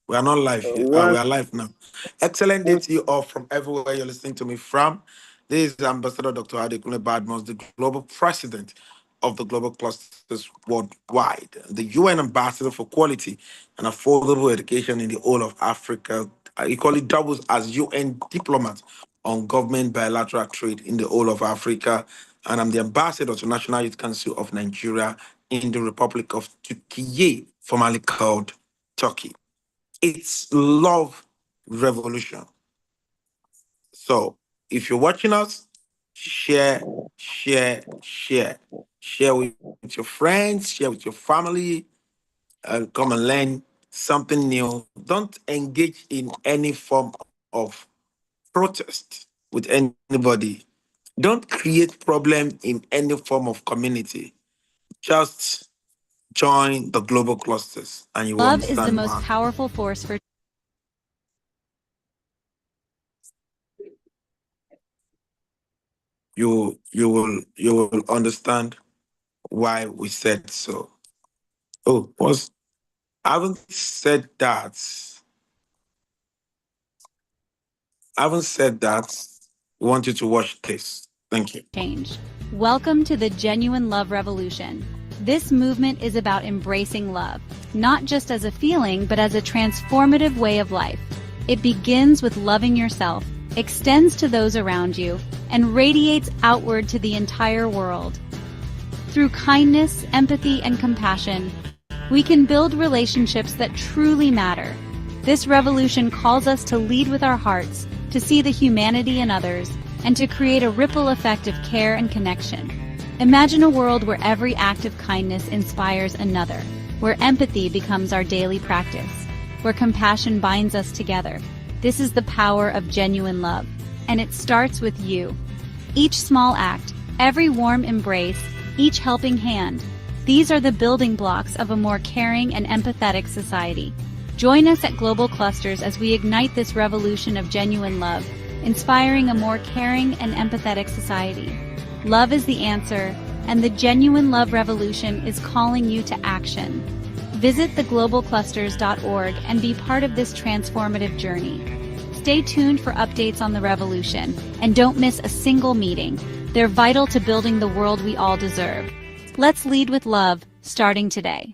We are not live here. We One, are live now. Excellent day one, to you all from everywhere you're listening to me from. This is Ambassador Dr. Adekunle Badmos, the global president of the Global Clusters Worldwide, the UN ambassador for quality and affordable education in the whole of Africa. I equally doubles as UN diplomat on government bilateral trade in the whole of Africa. And I'm the ambassador to National Youth Council of Nigeria in the Republic of Turkey, formerly called Turkey. It's love revolution. So if you're watching us, share, share, share. Share with your friends, share with your family, and come and learn something new. Don't engage in any form of protest with anybody. Don't create problem in any form of community. Just join the global clusters and you will Love is the understand most why. powerful force for You will understand why we said so. Oh, was I haven't said that. I haven't said that. We want you to watch this. Thank you. change. Welcome to the Genuine Love Revolution. This movement is about embracing love, not just as a feeling, but as a transformative way of life. It begins with loving yourself, extends to those around you, and radiates outward to the entire world. Through kindness, empathy, and compassion, we can build relationships that truly matter. This revolution calls us to lead with our hearts, to see the humanity in others, and to create a ripple effect of care and connection. Imagine a world where every act of kindness inspires another, where empathy becomes our daily practice, where compassion binds us together. This is the power of genuine love, and it starts with you. Each small act, every warm embrace, each helping hand, these are the building blocks of a more caring and empathetic society. Join us at Global Clusters as we ignite this revolution of genuine love, inspiring a more caring and empathetic society. Love is the answer, and the Genuine Love Revolution is calling you to action. Visit theglobalclusters.org and be part of this transformative journey. Stay tuned for updates on the revolution, and don't miss a single meeting. They're vital to building the world we all deserve. Let's lead with love, starting today.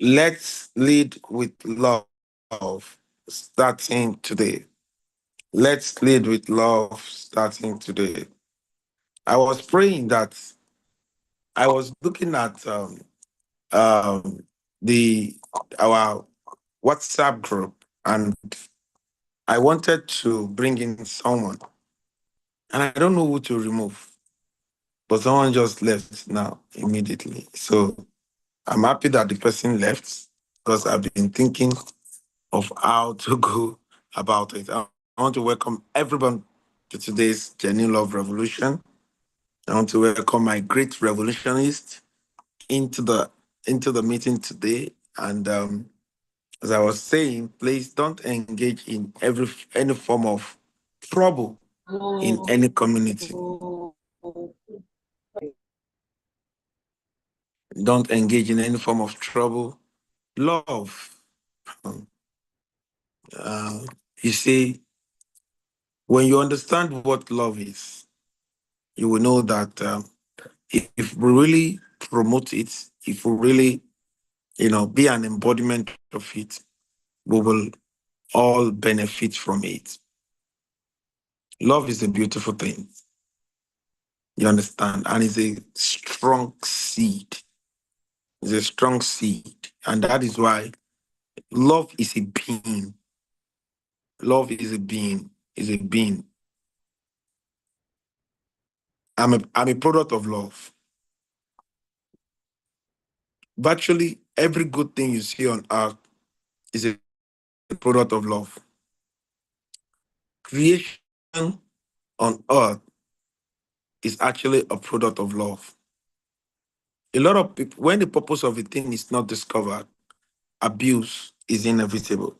Let's lead with love starting today. Let's lead with love starting today. I was praying that I was looking at um, the our WhatsApp group, and I wanted to bring in someone, and I don't know who to remove, but someone just left now immediately. So I'm happy that the person left because I've been thinking of how to go about it. I want to welcome everyone to today's Genuine Love Revolution. I want to welcome my great revolutionist into the meeting today. And as I was saying, please don't engage in any form of trouble in any community. Don't engage in any form of trouble. Love. Um, you see, when you understand what love is, you will know that if we really promote it, if we really, be an embodiment of it, we will all benefit from it. Love is a beautiful thing. You understand? And it's a strong seed. It's a strong seed. And that is why love is a being. Love is a being. Is a being. I'm a product of love. Virtually every good thing you see on earth is a product of love. Creation on earth is actually a product of love. A lot of people, when the purpose of a thing is not discovered, abuse is inevitable.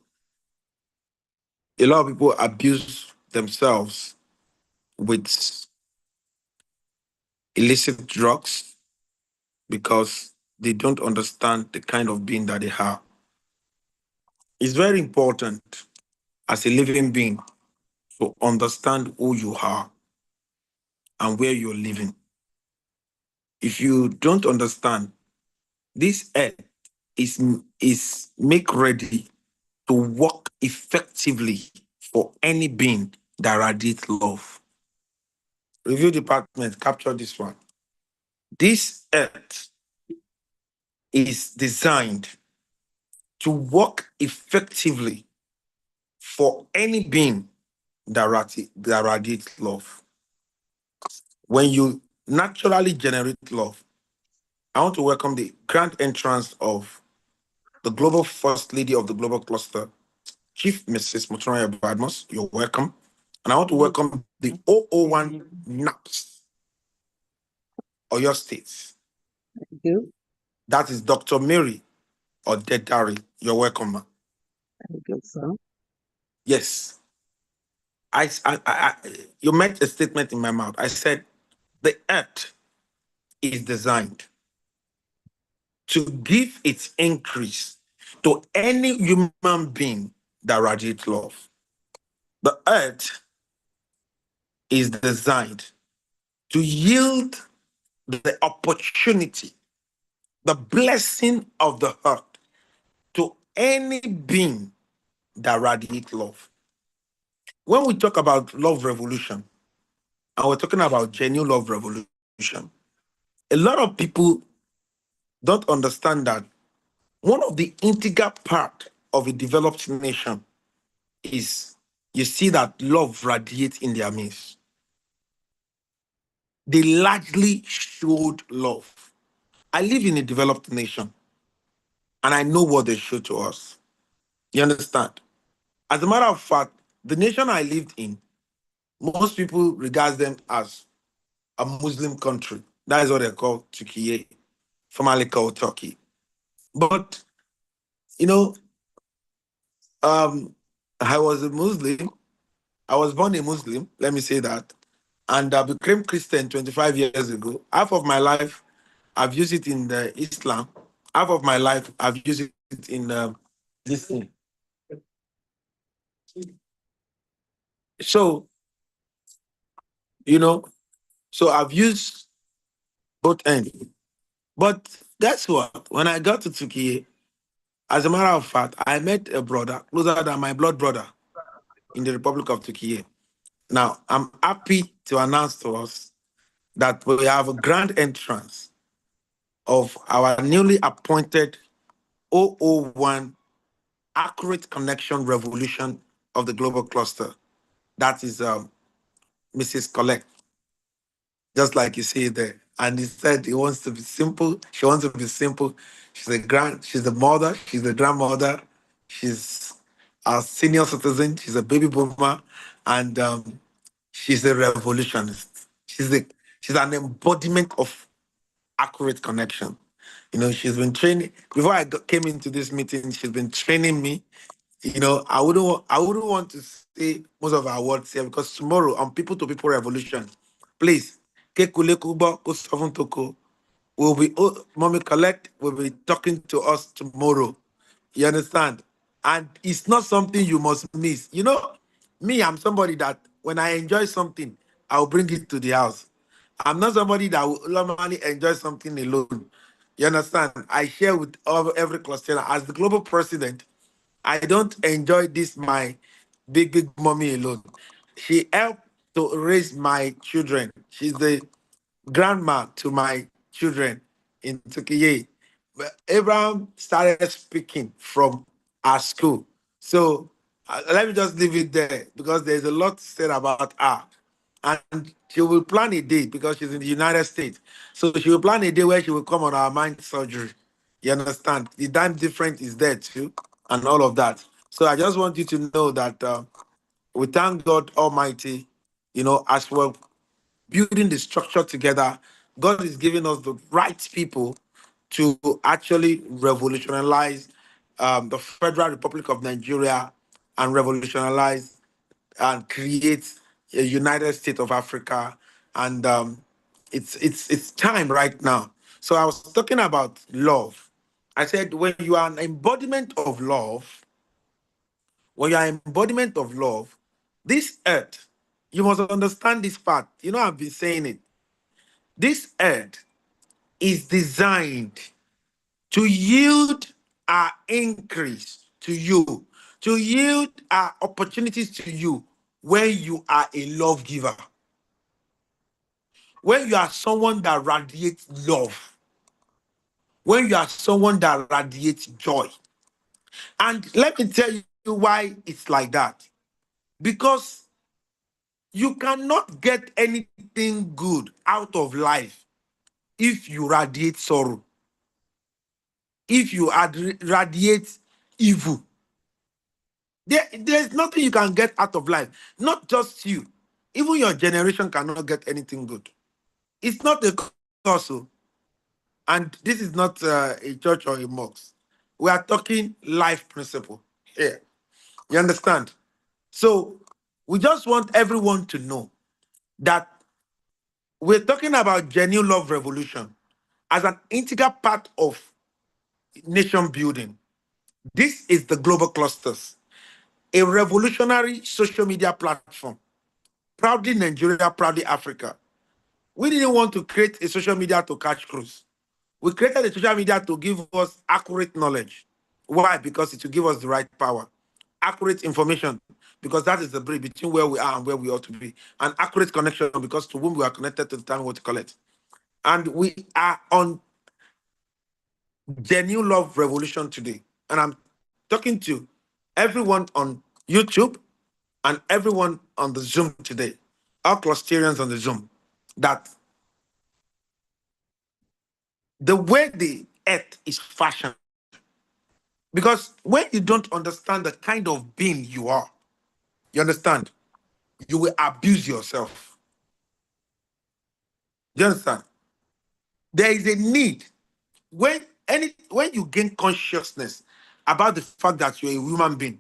A lot of people abuse themselves with illicit drugs because they don't understand the kind of being that they are. It's very important as a living being to understand who you are and where you're living. If you don't understand, this earth is make ready to work effectively for any being that radiates love. Review department, capture this one. This earth is designed to work effectively for any being that radiates love. When you naturally generate love, I want to welcome the grand entrance of the global first lady of the global cluster, Chief Mrs. Motoria Badmos. You're welcome. And I want to welcome the Thank 001 NAPS or your states. you. That is Dr. Mary Odedari. You're welcome, ma'am. Thank you, sir. Yes. You made a statement in my mouth. I said the earth is designed to give its increase to any human being that radiates love. The earth is designed to yield the opportunity, the blessing of the earth to any being that radiates love. When we talk about love revolution, and we're talking about genuine love revolution, a lot of people don't understand that one of the integral part of a developed nation is you see that love radiates in their midst. They largely showed love. I live in a developed nation and I know what they show to us. You understand? As a matter of fact, the nation I lived in, most people regard them as a Muslim country. That is what they call Turkey, formerly called Turkey. But you know, um, I was a Muslim. I was born a Muslim. Let me say that, and I became Christian 25 years ago. Half of my life, I've used it in the Islam. Half of my life, I've used it in this thing. So you know, so I've used both ends. But guess what? When I got to Turkey, as a matter of fact, I met a brother closer than my blood brother in the Republic of Turkey. Now, I'm happy to announce to us that we have a grand entrance of our newly appointed 001 Accurate Connection Revolution of the Global Cluster. That is Mrs. Collect, just like you see there. And he said he wants to be simple. She wants to be simple. She's the mother, she's the grandmother, she's a senior citizen, she's a baby boomer, and she's a revolutionist. She's an embodiment of accurate connection. She's been training before came into this meeting. She's been training me. I wouldn't want to say most of our words here because tomorrow on People to People Revolution, please, Kekule Kubo Kusavun Toko will be Mommy Collect will be talking to us tomorrow. You understand? And it's not something you must miss. Me, I'm somebody that when I enjoy something, I'll bring it to the house. I'm not somebody that will normally enjoy something alone. You understand? I share with every cluster. As the global president, I don't enjoy this my big mommy alone. She helped to raise my children. She's the grandma to my children in Turkey. But Abraham started speaking from our school. So let me just leave it there because there's a lot said about her. And she will plan a day because she's in the United States. So she will plan a day where she will come on our mind surgery. You understand? The time difference is there too, and all of that. So I just want you to know that we thank God Almighty, as well building the structure together. God is giving us the right people to actually revolutionize the Federal Republic of Nigeria and revolutionize and create a United States of Africa. And It's time right now. So I was talking about love. I said when you are an embodiment of love, when you are an embodiment of love, this earth, you must understand this part. You know, I've been saying it. This earth is designed to yield our increase to you, to yield our opportunities to you when you are a love giver, when you are someone that radiates love, when you are someone that radiates joy. And let me tell you why it's like that. Because you cannot get anything good out of life if you radiate sorrow, if you radiate evil. There's nothing you can get out of life. Not just you. Even your generation cannot get anything good. It's not a curse. Oh. And this is not a church or a mosque. We are talking life principle here. You understand? So we just want everyone to know that we're talking about genuine love revolution as an integral part of nation building. This is the Global Clusters, a revolutionary social media platform. Proudly Nigeria, proudly Africa. We didn't want to create a social media to catch cruise. We created a social media to give us accurate knowledge. Why? Because it will give us the right power. Accurate information, because that is the bridge between where we are and where we ought to be. An accurate connection, because to whom we are connected to the time what to call it. And we are on genuine love revolution today. And I'm talking to everyone on YouTube and everyone on the Zoom today, all clusterians on the Zoom, that the way the earth is fashioned, because when you don't understand the kind of being you are, you understand, you will abuse yourself. You understand? There is a need when you gain consciousness about the fact that you're a human being,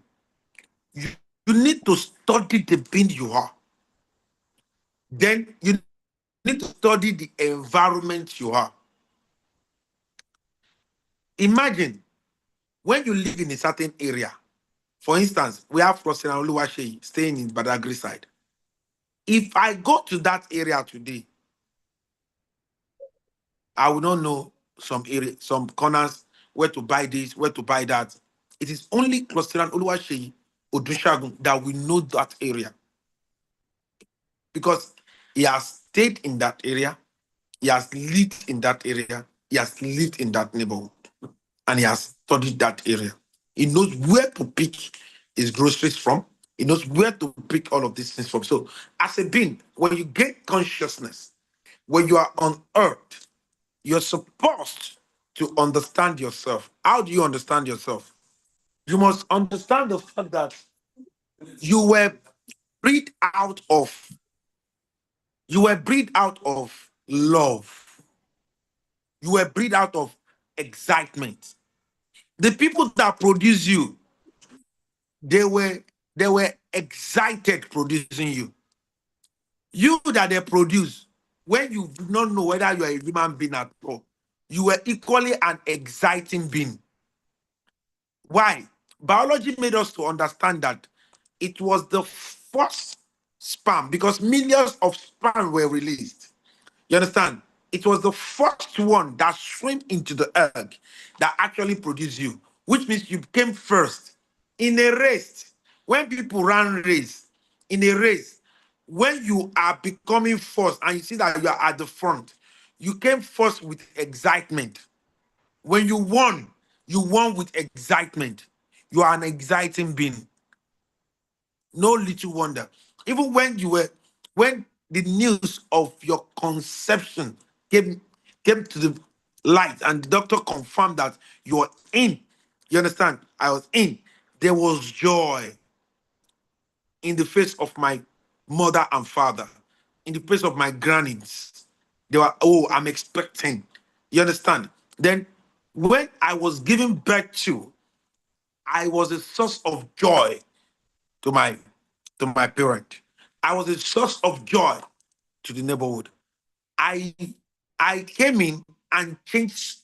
you, you need to study the being you are. Then you need to study the environment you are. Imagine when you live in a certain area. For instance, we have Rosina Oluwaseyi staying in Badagry side. If I go to that area today, I will not know some area, some corners, where to buy this, where to buy that. It is only Rosina Oluwaseyi Odushagun that will know that area, because he has stayed in that area, he has lived in that area, he has lived in that neighborhood, and he has studied that area. He knows where to pick his groceries from. He knows where to pick all of these things from. So, as a being, when you get consciousness, when you are on earth, you're supposed to understand yourself. How do you understand yourself? You must understand the fact that you were breathed out of, you were breathed out of love. You were breathed out of excitement. The people that produce you, they were excited producing you. You that they produce, when you do not know whether you are a human being at all, you were equally an exciting being. Why? Biology made us to understand that it was the first sperm, because millions of sperm were released. You understand? It was the first one that swam into the egg that actually produced you, which means you came first in a race. When people run race, in a race, when you are becoming first and you see that you are at the front, you came first with excitement. When you won with excitement. You are an exciting being. No little wonder. Even when the news of your conception came to the light and the doctor confirmed that you're in, you understand? I was in. There was joy in the face of my mother and father, in the face of my grannies. They were, oh, I'm expecting. You understand? Then when I was giving birth to, I was a source of joy to my parent. I was a source of joy to the neighborhood. I I came in and changed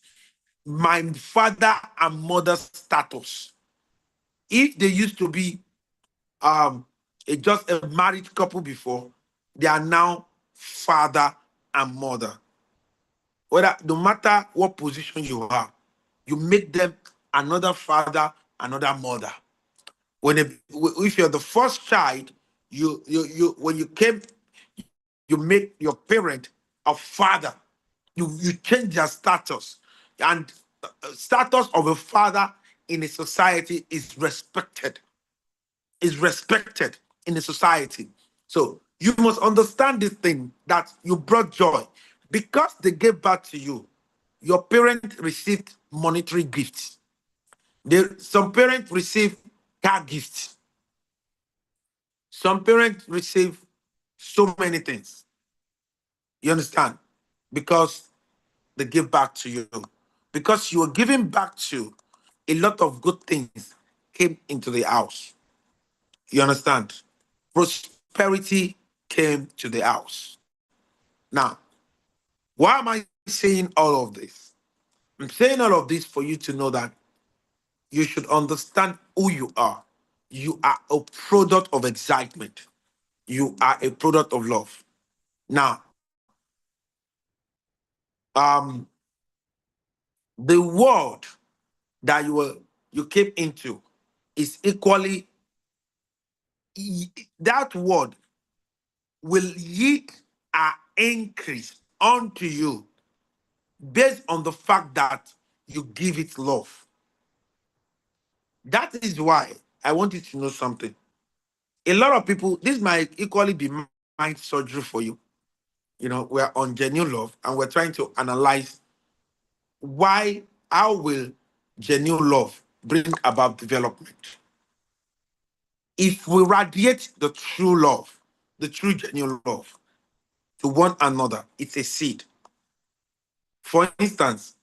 my father and mother's status. If they used to be just a married couple before, they are now father and mother. Whether no matter what position you are, you make them another father, another mother. If you're the first child, you when you came, you make your parent a father. You change their status, and status of a father in a society is respected. Is respected in a society. So you must understand this thing that you brought joy because they gave birth to you. Your parents received monetary gifts. Some parents receive car gifts. Some parents receive so many things. You understand? Because they give back to you. Because you are giving back to, a lot of good things came into the house. You understand? Prosperity came to the house. Now, why am I saying all of this? I'm saying all of this for you to know that you should understand who you are. You are a product of excitement. You are a product of love. Now, um, the world that you came into is equally that word will yield an increase unto you based on the fact that you give it love. That is why I want you to know something. A lot of people, this might equally be mind surgery for you. You know, we're on genuine love and we're trying to analyze how will genuine love bring about development. If we radiate the true love, the true genuine love to one another, it's a seed. For instance,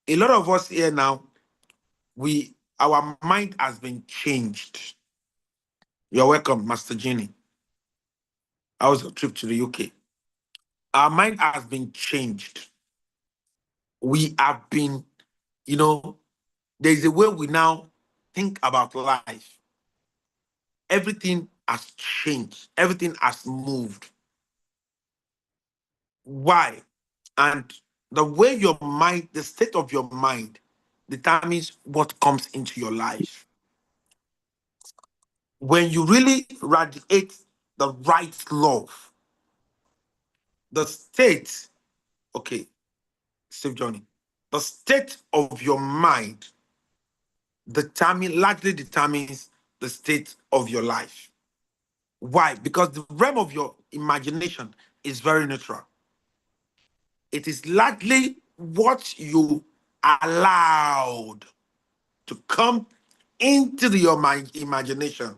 a lot of us here now, our mind has been changed. You're welcome, Master Genie. I was a trip to the UK. Our mind has been changed. We have been, there's a way we now think about life. Everything has changed. Everything has moved. Why? And the way your mind, the state of your mind determines what comes into your life. When you really radiate the right love, the state, okay, Steve Johnny, the state of your mind largely determines the state of your life. Why? Because the realm of your imagination is very neutral. It is largely what you allowed to come into your mind imagination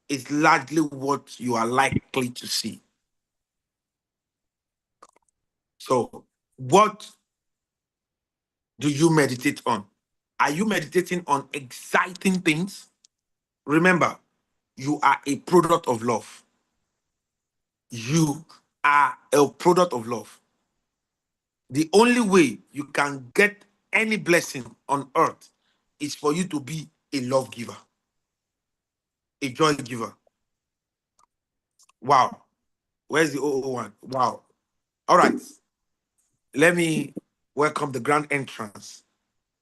is largely what you are likely to see. So, what do you meditate on? Are you meditating on exciting things? Remember, you are a product of love. You are a product of love. The only way you can get any blessing on earth is for you to be a love giver, a joy giver. Wow. Where's the 001? Wow. All right. Let me welcome the grand entrance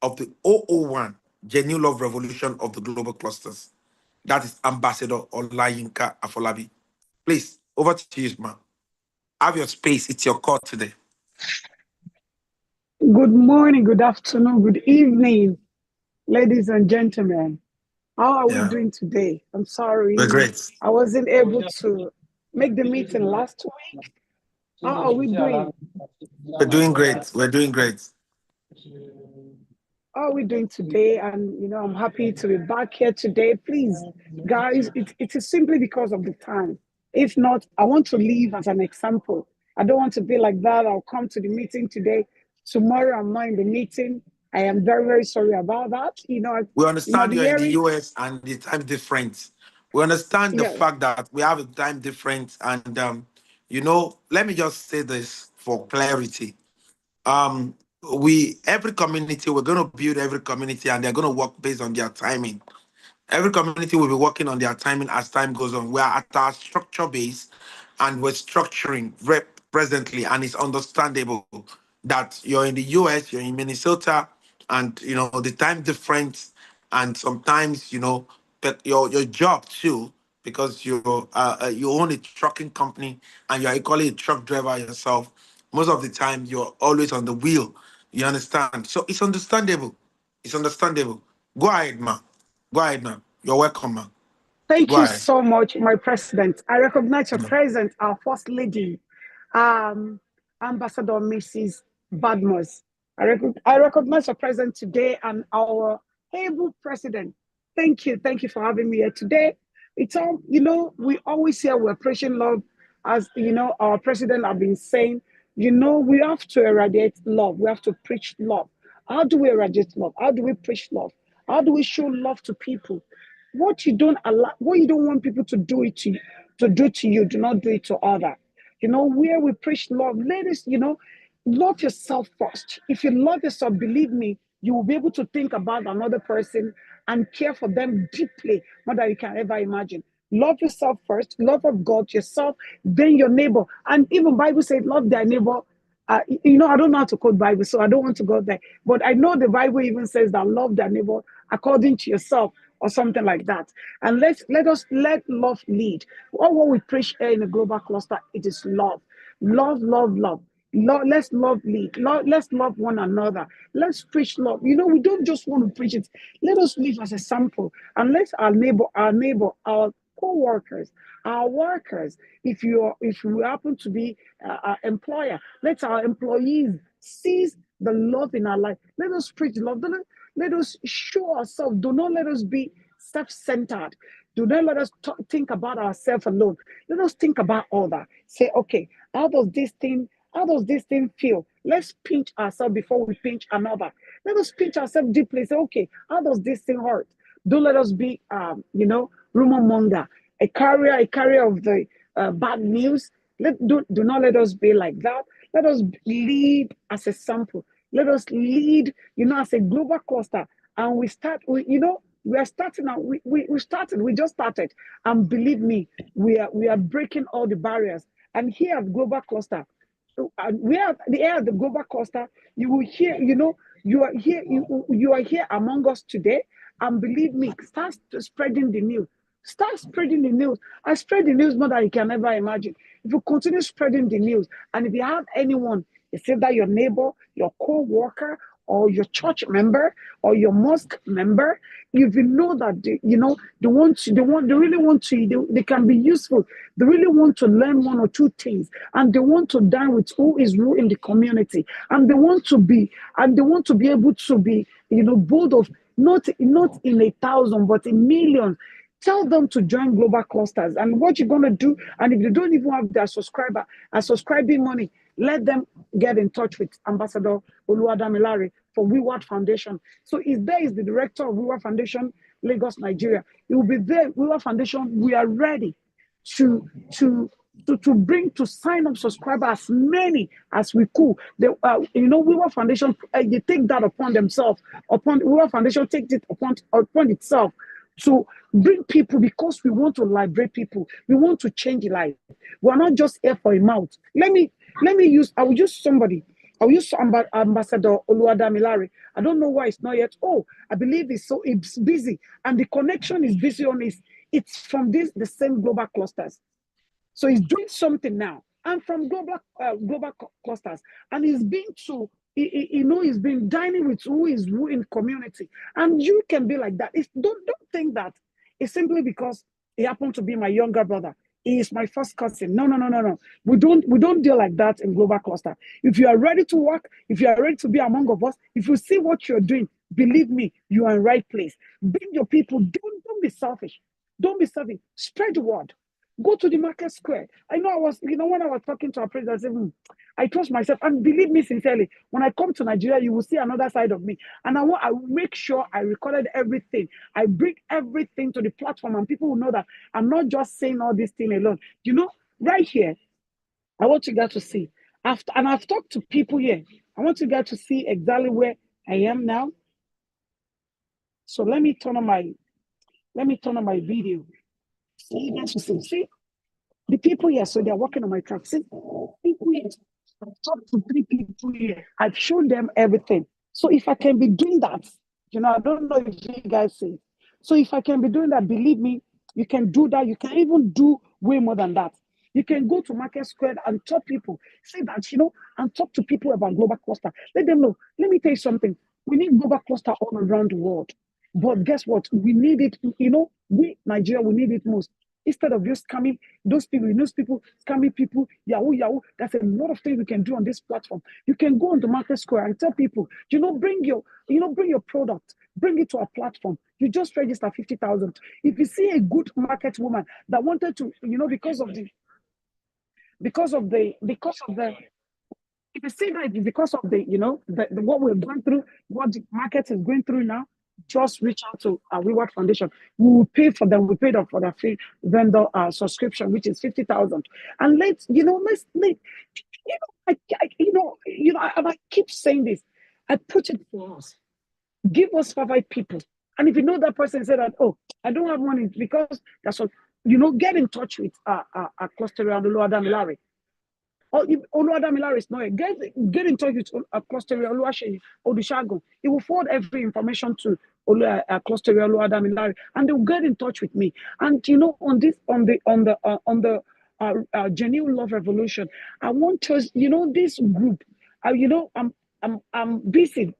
of the 001 Genuine Love Revolution of the Global Clusters. That is Ambassador Olayinka Afolabi. Please, over to you, ma'am. Have your space. It's your call today. Good morning, good afternoon, good evening, ladies and gentlemen. How are we doing today? I'm sorry. We're great. I wasn't able to make the meeting last week. How are we doing? We're doing great. We're doing great. How are we doing today? And, I'm happy to be back here today. Please, guys, it is simply because of the time. If not, I want to leave as an example. I don't want to be like that. I'll come to the meeting today. Tomorrow, I'm not in the meeting. I am very, very sorry about that. We understand you're in the hearing, US and the time difference. We understand the yeah, fact that we have a time difference. And, let me just say this for clarity. Um, we every community, we're going to build every community, and they're going to work based on their timing. Every community will be working on their timing as time goes on. We are at our structure base and we're structuring presently, and it's understandable that you're in the US, you're in Minnesota, and the time difference, and sometimes but your job too, because you own a trucking company and you're equally a truck driver yourself. Most of the time, you're always on the wheel. You understand? So it's understandable. It's understandable. Go ahead, man. Go ahead, man. You're welcome, man. Thank Go you ahead. so much, my president. I recognize your Yeah. presence, our first lady, um, Ambassador Mrs. Badmos. I recognize your presence today and our able president. Thank you for having me here today. It's all, we always say we're preaching love, as our president have been saying. We have to eradicate love. We have to preach love. How do we eradicate love? How do we preach love? How do we show love to people? What you don't want people to do it to do to you, do not do it to other. Where we preach love, ladies, love yourself first. If you love yourself, believe me, you will be able to think about another person and care for them deeply, more than you can ever imagine. Love yourself first, love of God, yourself, then your neighbor. And even Bible says, love thy neighbor. I don't know how to quote Bible, so I don't want to go there. But I know the Bible even says that love thy neighbor according to yourself, or something like that. And let love lead. All what we preach here in the global cluster, it is love. Love, love, love. Let's love lead. Let's love one another. Let's preach love. We don't just want to preach it. Let us live as a sample. And let our neighbor, our co-workers, our workers, if we happen to be our employer, let our employees seize the love in our life. Let us preach love. Let us show ourselves. Do not let us be self-centered. Do not let us think about ourselves alone. Let us think about other. Say, okay, how does this thing feel? Let's pinch ourselves before we pinch another. Let us pinch ourselves deeply. Say, okay, how does this thing hurt? Don't let us be, rumor monger, a carrier of the bad news. Do not let us be like that. Let us lead as a sample. Let us lead, as a global cluster. And we are starting now. We just started. And believe me, we are breaking all the barriers. And here at Global Cluster, we are the global cluster. You will hear, you are here among us today. And believe me, start spreading the news. Start spreading the news. I spread the news more than you can ever imagine. If you continue spreading the news, and if you have anyone, it's either your neighbor, your co-worker, or your church member, or your mosque member, if you know that they really want to, they can be useful. They really want to learn one or two things, and they want to dine with who is who in the community, and they want to be able to be, bold of not in 1,000, but in millions. Tell them to join global clusters, and what you're gonna do. And if they don't even have their subscribing money, let them get in touch with Ambassador Oluwadamilare for WeWorld Foundation. So is the director of WeWorld Foundation, Lagos, Nigeria. He will be there. WeWorld Foundation, we are ready to sign up subscribers, as many as we could. WeWorld Foundation, they take that upon themselves. WeWorld Foundation takes it upon itself to bring people, because we want to liberate people. We want to change life. We're not just here for a mouth. I will use Ambassador Oluwadamilare. I don't know why it's not yet. Oh, I believe it's busy, and the connection is busy on this. It's from the same global clusters. So he's doing something now. And from global clusters, and he's been to, he's been dining with who is who in community. And you can be like that. Don't think that it's simply because he happened to be my younger brother. He is my first cousin. No. We don't deal like that in global cluster. If you are ready to work, if you are ready to be among of us, if you see what you're doing, believe me, you are in the right place. Bring your people. Don't be selfish. Don't be selfish. Spread the word. Go to the market square. I know when I was talking to our president, I said, I trust myself. And believe me sincerely, when I come to Nigeria, you will see another side of me. And I will make sure I recorded everything. I bring everything to the platform, and people will know that I'm not just saying all this thing alone. Right here, I want you guys to see. I've talked to people here. I want you guys to see exactly where I am now. So let me turn on my video. So you guys will see the people here. So they're working on my track. See, people here. I've talked to 3 people here. I've shown them everything. So if I can be doing that, I don't know if you guys see. So if I can be doing that, believe me, you can do that. You can even do way more than that. You can go to Market Square and talk people, say that, and talk to people about global cluster. Let them know. Let me tell you something. We need global cluster all around the world. But guess what? We need it, we, Nigeria, we need it most. Instead of just scamming those people, scamming people, Yahoo. There's a lot of things we can do on this platform. You can go on the Market Square and tell people, bring your product, bring it to our platform. You just register 50,000. If you see a good market woman that wanted to, because of the, if you see that because of the, what we're going through, what the market is going through now, just reach out to our Reward Foundation. We will pay for them. We paid up for their free vendor subscription, which is 50,000. And and I keep saying this. I put it for us. Give us 5 people. And if you know that person said that, oh, I don't have money because that's what, get in touch with Cluster and Oluwadamilare. Or if Oluwadamilare is not here, get in touch with Cluster Oluwaseyi Odushagun. He will forward every information to Cluster Oluwadamilare, and they will get in touch with me. And on the Genuine Love Revolution, I want us, this group. I'm busy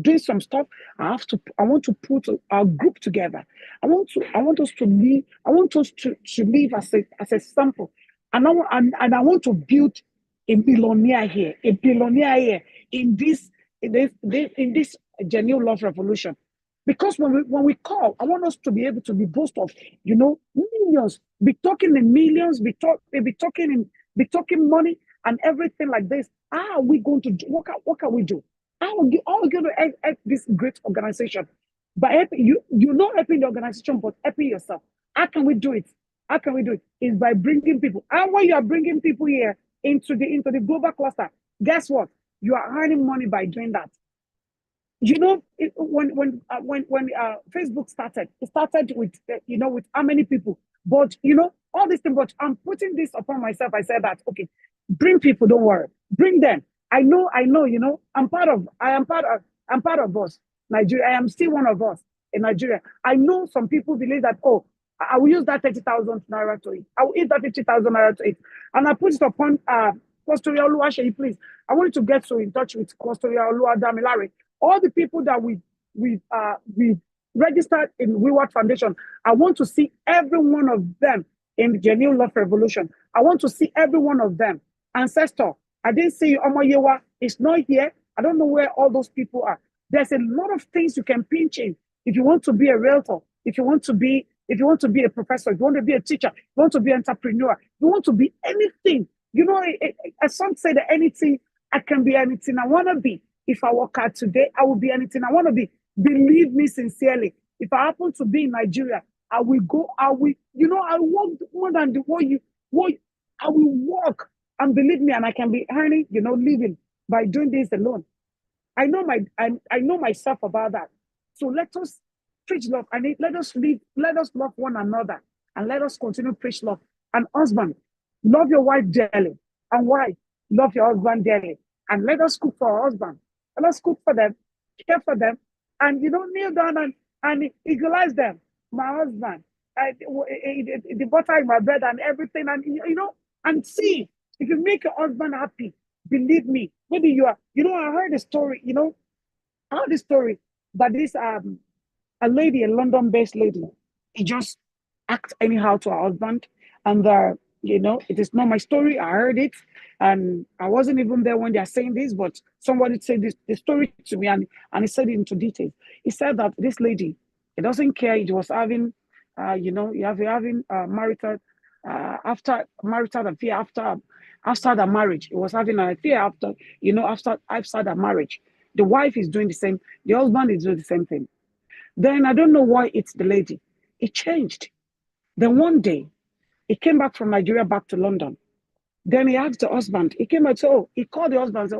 doing some stuff. I want to put our group together. I want us to live as a sample. And I want to build a billionaire here in this Genuine Love Revolution. Because when we call, I want us to be able to be boast of, millions, be talking in millions, be talking money and everything like this. How are we going to do? What can we do? How are we going to help this great organization? By helping not helping the organization, but helping yourself. How can we do it? How can we do it? Is by bringing people. And when you are bringing people here into the global cluster, guess what? You are earning money by doing that. When Facebook started, it started with with how many people, but all this thing. But I'm putting this upon myself. I said that okay, bring people. Don't worry, bring them. I know. I'm part of us, Nigeria. I am still one of us in Nigeria. I know some people believe that I will use that 30,000 naira to it. I will use that 50,000 naira to it, and I put it upon Cluster Oluwaseyi. Please, I want you to get in touch with Cluster Oluwadamilare. All the people that we registered in Reward Foundation, I want to see every one of them in the Genuine Love Revolution. I want to see every one of them. Ancestor, I didn't see you. Omoyewa is not here. I don't know where all those people are. There's a lot of things you can pinch in if you want to be a realtor, if you want to be a professor, if you want to be a teacher, if you want to be an entrepreneur, if you want to be anything. As some say that anything, I can be anything I want to be. If I work hard today, I will be anything I want to be. Believe me sincerely. If I happen to be in Nigeria, I will go. I will work more than I will work. And believe me, and I can be earning, living by doing this alone. I know myself about that. So let us preach love. Let us love one another, and let us continue to preach love. And husband, love your wife dearly. And wife, love your husband dearly. And let us cook for our husband. Let us cook for them, care for them, and kneel down and equalize them. My husband, the butter in my bread and everything, and and see if you make your husband happy. Believe me, maybe you are. I heard a story. I heard a story that this a lady, a London-based lady, he just act anyhow to her husband, and it is not my story. I heard it, and I wasn't even there when they are saying this, but somebody said the story to me, and he said it into detail. He said that this lady, he doesn't care. It was having, having marital after marital affair after the marriage. It was having an affair after the marriage. The wife is doing the same. The husband is doing the same thing. Then I don't know why it's the lady. It changed. Then one day, he came back from Nigeria back to London. Then he asked the husband. He came and said, oh, he called the husband and said,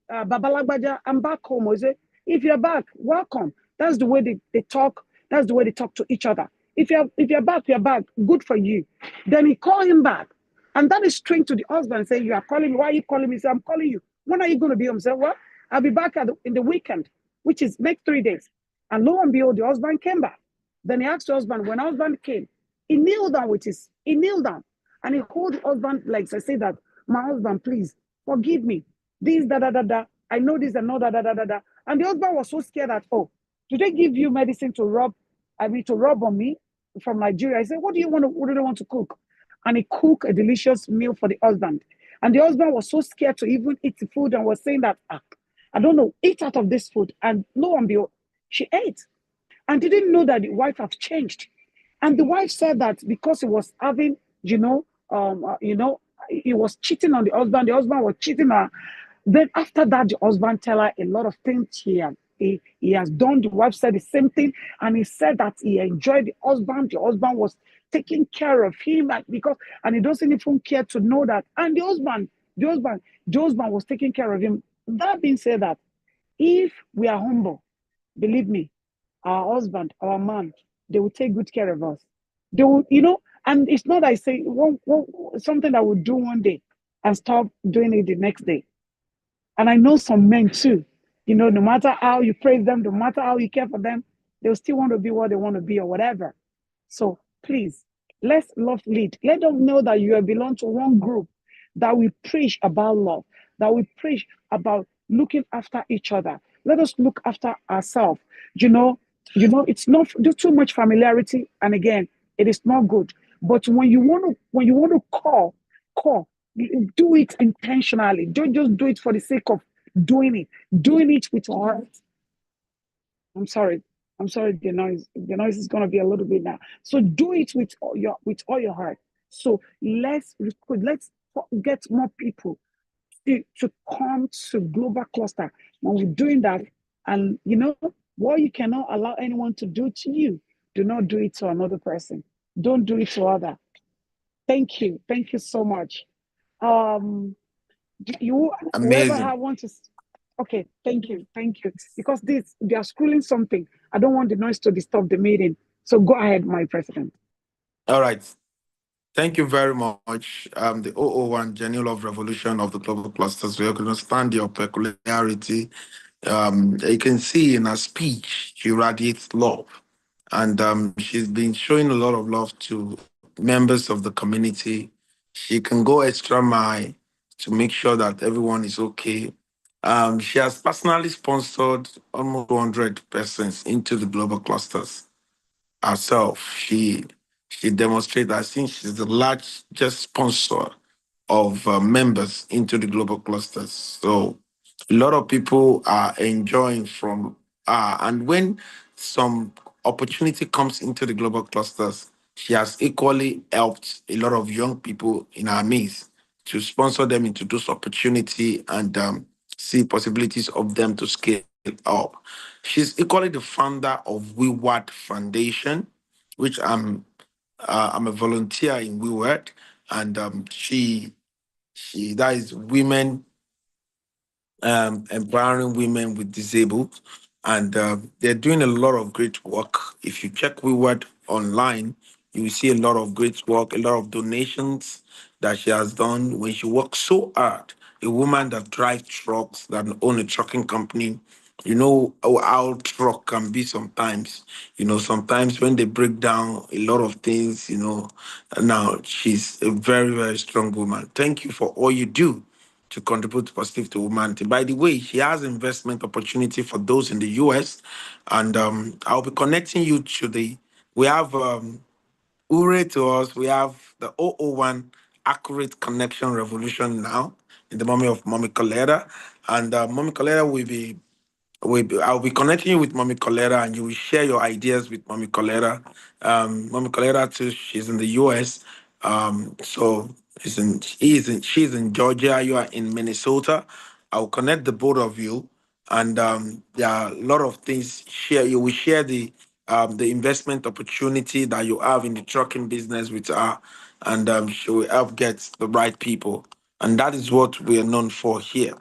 Babalagbaja, I'm back home. He said, if you're back, welcome. That's the way they talk. That's the way they talk to each other. If you're back, you're back. Good for you. Then he called him back. And that is strange to the husband, saying, you are calling me. Why are you calling me? He said, I'm calling you. When are you going to be home? He said, well, I'll be back in the weekend, which is next 3 days. And lo and behold, the husband came back. Then he asked the husband, when husband came, he kneeled down and he called the husband legs. I say that, my husband, please forgive me. This, da, da, da, da. I know this and no, da, da, da, da, da. And the husband was so scared that, oh, do they give you medicine to rub on me from Nigeria? I said, what do you want to cook? And he cooked a delicious meal for the husband. And the husband was so scared to even eat the food and was saying that, I don't know, eat out of this food. And lo and behold, she ate and didn't know that the wife have changed. And the wife said that because he was having, he was cheating on the husband was cheating on her. Then after that, the husband tell her a lot of things he has done. The wife said the same thing, and he said that he enjoyed the husband. The husband was taking care of him, and he doesn't even care to know that. And the husband was taking care of him. That being said, that if we are humble, believe me, our husband, our man, they will take good care of us. They will, and it's not I say something I would do one day and stop doing it the next day. And I know some men too, no matter how you praise them, no matter how you care for them, they'll still want to be what they want to be or whatever. So please, let's love lead. Let them know that you belong to one group that we preach about love, that we preach about looking after each other. Let us look after ourselves. It's not there's too much familiarity, and again, it is not good. But when you want to call, do it intentionally. Don't just do it for the sake of doing it with heart. I'm sorry. The noise is gonna be a little bit now. So do it with all your heart. So let's get more people to come to Global Cluster. When we're doing that, and what you cannot allow anyone to do to you, do not do it to another person. Don't do it to other. Thank you so much. Whoever Amazing. want to. Okay, thank you. Because they are scrolling something. I don't want the noise to disturb the meeting. So go ahead, my president. All right. Thank you very much. The O01 Genuine Love Revolution of the Global Clusters. We understand your peculiarity. You can see in her speech, she radiates love. And she's been showing a lot of love to members of the community. She can go extra mile to make sure that everyone is okay. She has personally sponsored almost 100 persons into the global clusters herself. She demonstrated, I think she's the largest sponsor of members into the global clusters. So a lot of people are enjoying from, and when some opportunity comes into the global clusters, she has equally helped a lot of young people in our midst to sponsor them into those opportunity and see possibilities of them to scale up. She's equally the founder of WeWard Foundation, which I'm a volunteer in WeWord, and she that is women empowering women with disabled, and they're doing a lot of great work. If you check WeWord online, you will see a lot of great work, a lot of donations that she has done when she works so hard. A woman that drives trucks, that own a trucking company. You know how truck can be sometimes. Sometimes when they break down a lot of things. Now she's a very, very strong woman. Thank you for all you do to contribute positive to humanity. By the way, she has investment opportunity for those in the US, and I'll be connecting you to we have Ure to us. We have the O01 Accurate Connection Revolution now in the mommy of Mommy Coletta, and Mommy Coletta will be I'll be connecting you with Mommy Coletta, and you will share your ideas with Mommy Coletta. Mommy Coletta too, she's in the US. So she's in Georgia. You are in Minnesota. I'll connect the both of you, and there are a lot of things share. You will share the investment opportunity that you have in the trucking business with her, and she will help get the right people. And that is what we are known for here.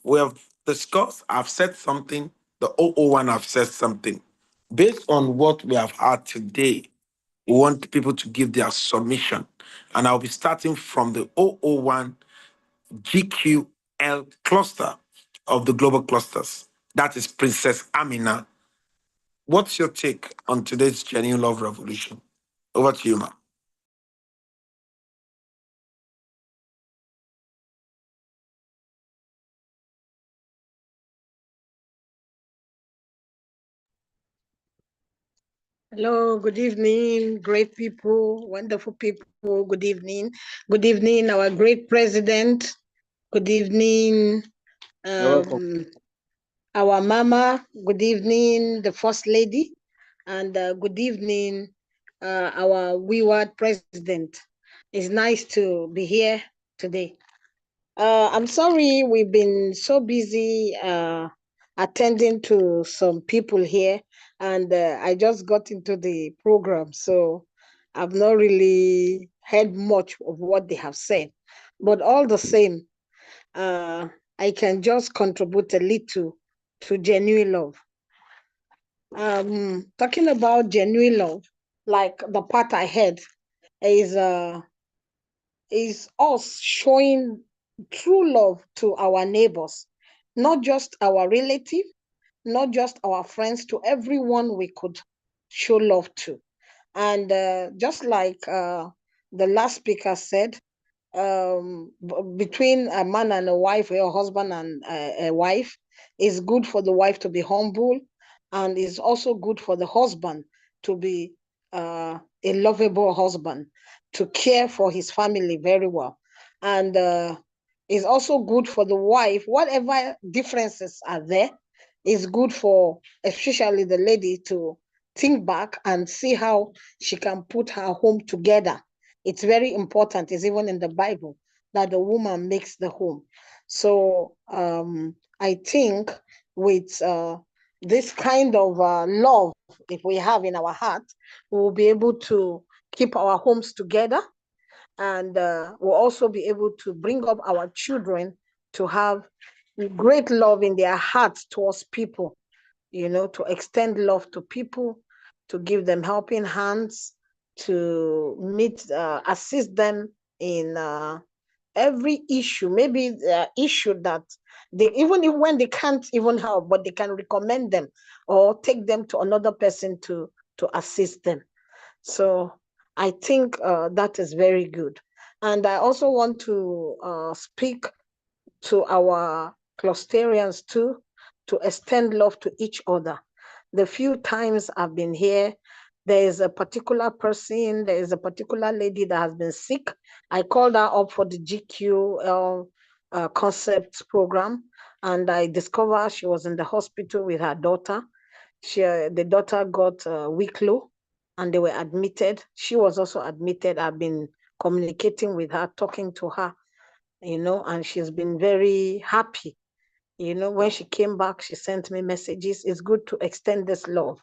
We have discussed, I've said something, the O O one have said something. Based on what we have had today, we want people to give their submission. And I'll be starting from the O O one GQL cluster of the global clusters. That is Princess Amina. What's your take on today's Genuine Love Revolution? Over to you, ma'am. Hello, good evening, great people, wonderful people, good evening. Good evening, our great president. Good evening, our mama. Good evening, the first lady. And good evening, our wayward president. It's nice to be here today. I'm sorry we've been so busy attending to some people here, and I just got into the program, so I've not really heard much of what they have said. But all the same, I can just contribute a little to genuine love. Talking about genuine love, like the part I had is us showing true love to our neighbors, not just our relative, not just our friends, to everyone we could show love to. And just like the last speaker said, between a man and a wife, or a husband and a wife, it's good for the wife to be humble, and it's also good for the husband to be a lovable husband, to care for his family very well. And it's also good for the wife, whatever differences are there, it's good for especially the lady to think back and see how she can put her home together. It's very important. It's even in the Bible that the woman makes the home. So I think with this kind of love, if we have in our heart, we will be able to keep our homes together, and we'll also be able to bring up our children to have great love in their hearts towards people, to extend love to people, to give them helping hands, to assist them in every issue, maybe the issue that they, even if when they can't even help, but they can recommend them or take them to another person to assist them. So I think that is very good. And I also want to speak to our clusterians too, to extend love to each other. The few times I've been here, there is a particular person, there is a particular lady that has been sick. I called her up for the GQL concept program, and I discovered she was in the hospital with her daughter. The daughter got weak low, and they were admitted. She was also admitted. I've been communicating with her, talking to her, and she's been very happy. When she came back, she sent me messages. It's good to extend this love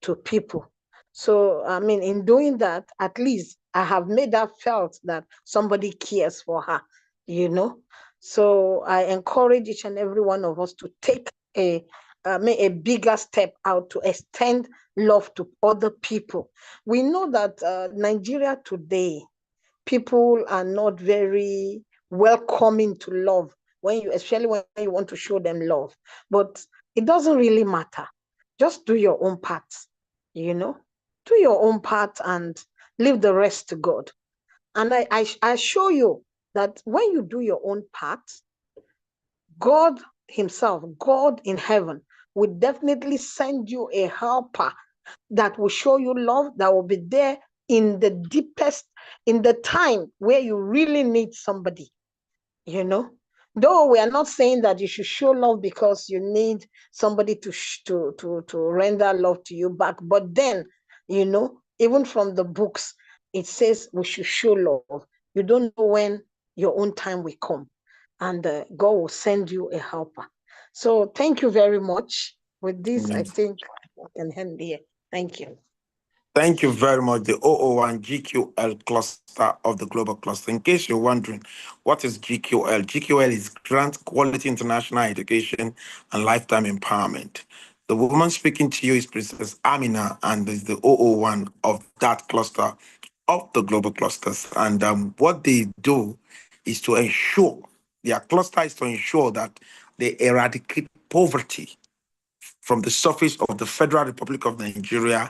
to people. So, I mean, in doing that, at least I have made her felt that somebody cares for her, So I encourage each and every one of us to take a bigger step out to extend love to other people. We know that Nigeria today, people are not very welcoming to love, especially when you want to show them love. But it doesn't really matter. Just do your own part, do your own part and leave the rest to God. And I assure you that when you do your own part, God himself, God in heaven, will definitely send you a helper that will show you love, that will be there in the deepest, in the time where you really need somebody, Though we are not saying that you should show love because you need somebody to render love to you back, but then, even from the books, it says we should show love. You don't know when your own time will come, and God will send you a helper. So thank you very much. With this, I think I can end here. Thank you. Thank you very much. The 001 GQL cluster of the global cluster. In case you're wondering, what is GQL? GQL is Grant Quality International Education and Lifetime Empowerment. The woman speaking to you is Princess Amina and is the 001 of that cluster of the global clusters. And what they do is to ensure, their cluster is to ensure that they eradicate poverty from the surface of the Federal Republic of Nigeria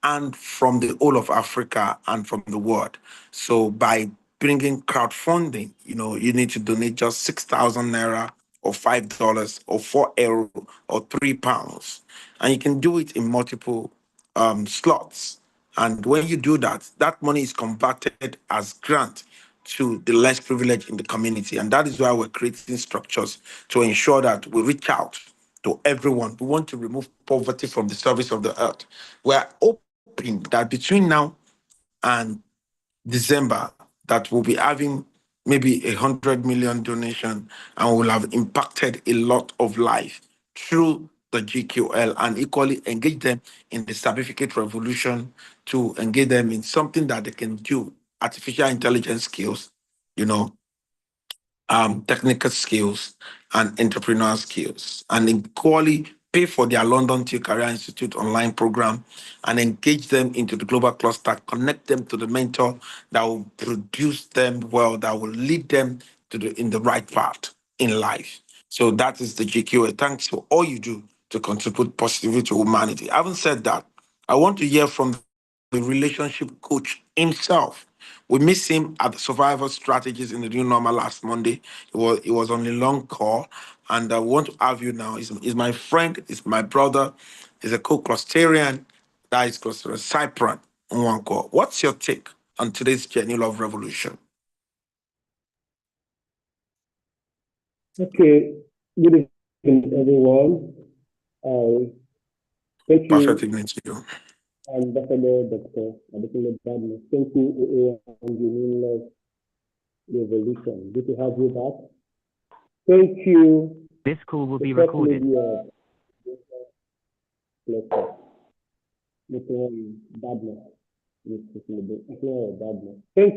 and from the whole of Africa and from the world. So by bringing crowdfunding, you need to donate just 6,000 naira or $5 or €4 or £3. And you can do it in multiple slots. And when you do that, that money is converted as grant to the less privileged in the community. And that is why we're creating structures to ensure that we reach out to everyone. We want to remove poverty from the surface of the earth. We're hoping that between now and December, that we'll be having maybe 100 million donation and we'll have impacted a lot of life through the GQL and equally engage them in the certificate revolution to engage them in something that they can do, artificial intelligence skills, you know, technical skills and entrepreneurial skills, and equally pay for their London Tea Career Institute online program and engage them into the global cluster, connect them to the mentor that will produce them well, that will lead them in the right path in life. So that is the GQA. Thanks for all you do to contribute positively to humanity. Having said that, I want to hear from the relationship coach himself. We missed him at the survival strategies in the new normal last Monday. It was on a long call, and I want to have you now. He's my friend, he's my brother, he's a co-clusterian, that is cluster Cyprian Nwankwo. What's your take on today's Genuine Love Revolution? Okay, good evening, everyone. Thank Perfect you, evening to you. Ambassador Dr. Adekunle Badmus. Thank you, Genuine Love Revolution. Good to have you back. Thank you. This call will be recorded. Thank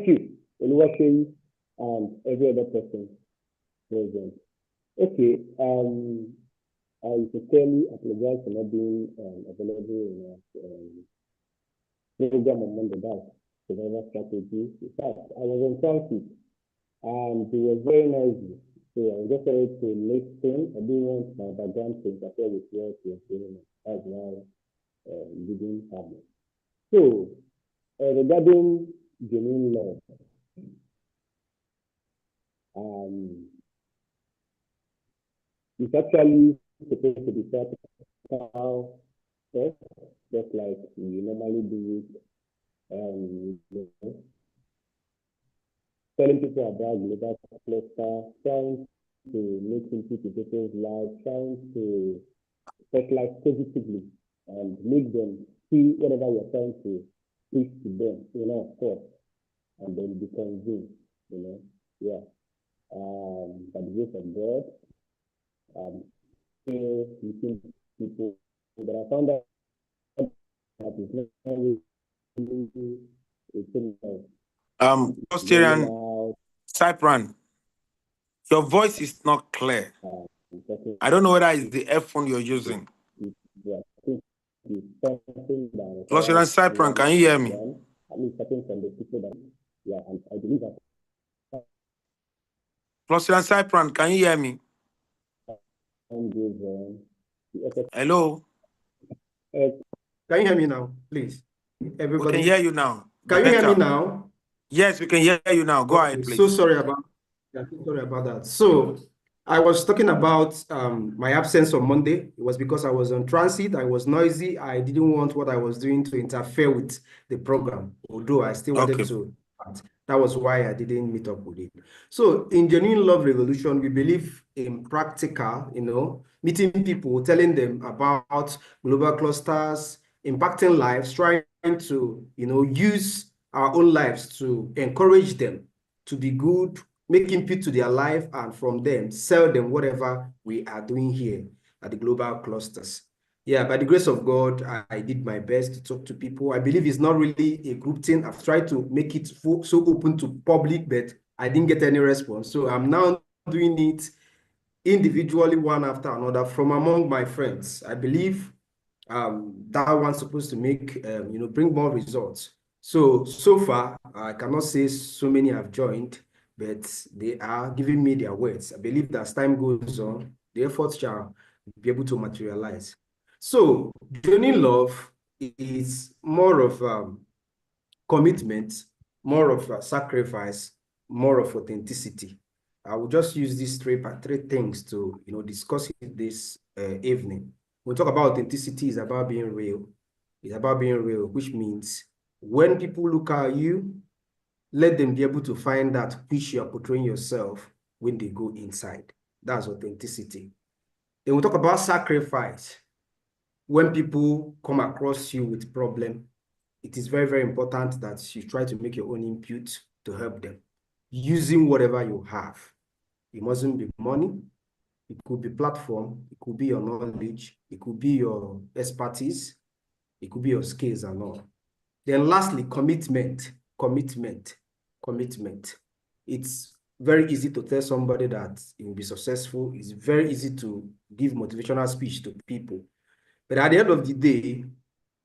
you, Oluwaseyi, and every other person present. Okay, I sincerely apologize for not being available in our program on Monday. That's survival strategy. In fact, I was on transit and it was very noisy. So I was just ready to listen. I didn't want my background to interfere with what you're saying. That's why it didn't happen. So, regarding genuine love, it's actually supposed to be practical stuff, just like we normally do it. Telling people about global cluster, trying to make into people's lives, trying to specialize positively and make them see whatever you're trying to preach to them, of course, and then be convinced, yeah. By the grace of God, still meeting people, but I found out that it's not really Clusterian Cyprian, your voice is not clear. I don't know whether it's the earphone you're using. Clusterian Cyprian, can you hear me? Clusterian Cyprian, can you hear me? Hello? Can you hear me now, please? Everybody? We can hear you now. Can you hear me now? Yes, we can hear you now. Go ahead, please. So sorry about that. So I was talking about my absence on Monday. It was because I was on transit. I was noisy. I didn't want what I was doing to interfere with the program, although I still wanted to. That was why I didn't meet up with it. So in Genuine Love Revolution, we believe in practical, meeting people, telling them about global clusters, impacting lives, trying to, use our own lives to encourage them to be good, make input to their life, and from them, sell them whatever we are doing here at the global clusters. Yeah, by the grace of God, I did my best to talk to people. I believe it's not really a group thing. I've tried to make it so open to public, but I didn't get any response. So I'm now doing it individually, one after another, from among my friends. I believe that one's supposed to make, bring more results. So far, I cannot say so many have joined, but they are giving me their words. I believe that as time goes on, the efforts shall be able to materialize. So joining love is more of commitment, more of sacrifice, more of authenticity. I will just use these three things to discuss it this evening. When we talk about authenticity, it's about being real. It's about being real, which means when people look at you, let them be able to find that which you are portraying yourself when they go inside. That's authenticity. Then we talk about sacrifice. When people come across you with problem, it is very, very important that you try to make your own input to help them using whatever you have. It mustn't be money. It could be platform. It could be your knowledge. It could be your expertise. It could be your skills and all. Then lastly, commitment. It's very easy to tell somebody that you will be successful. It's very easy to give motivational speech to people. But at the end of the day,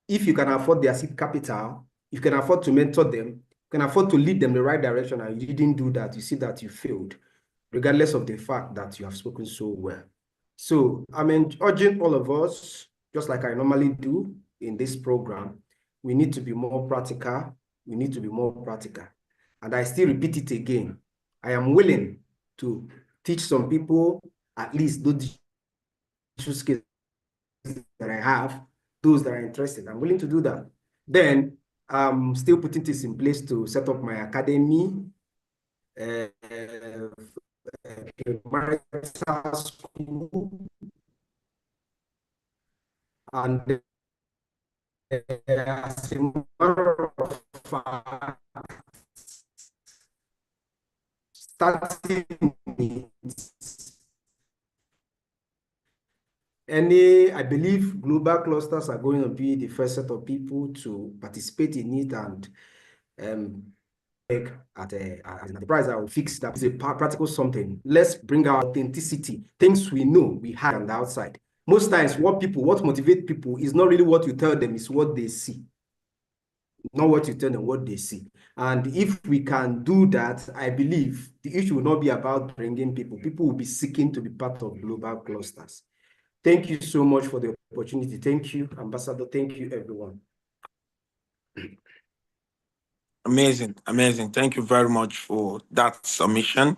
if you can afford their seed capital, you can afford to mentor them, you can afford to lead them in the right direction, and you didn't do that, you see that you failed, regardless of the fact that you have spoken so well. So I'm urging all of us, just like I normally do in this program, we need to be more practical. We need to be more practical. And I still repeat it again. I am willing to teach some people at least those skills that I have, those that are interested. I'm willing to do that. Then I'm still putting this in place to set up my academy, school, and as a matter of fact, starting I believe global clusters are going to be the first set of people to participate in it, and at the price I will fix that is a practical something. Let's bring our authenticity, things we know we have on the outside. Most times what motivates people is not really what you tell them, it's what they see. Not what you tell them, what they see. And if we can do that, I believe the issue will not be about bringing people. People will be seeking to be part of global clusters. Thank you so much for the opportunity. Thank you, Ambassador. Thank you, everyone. Amazing. Thank you very much for that submission.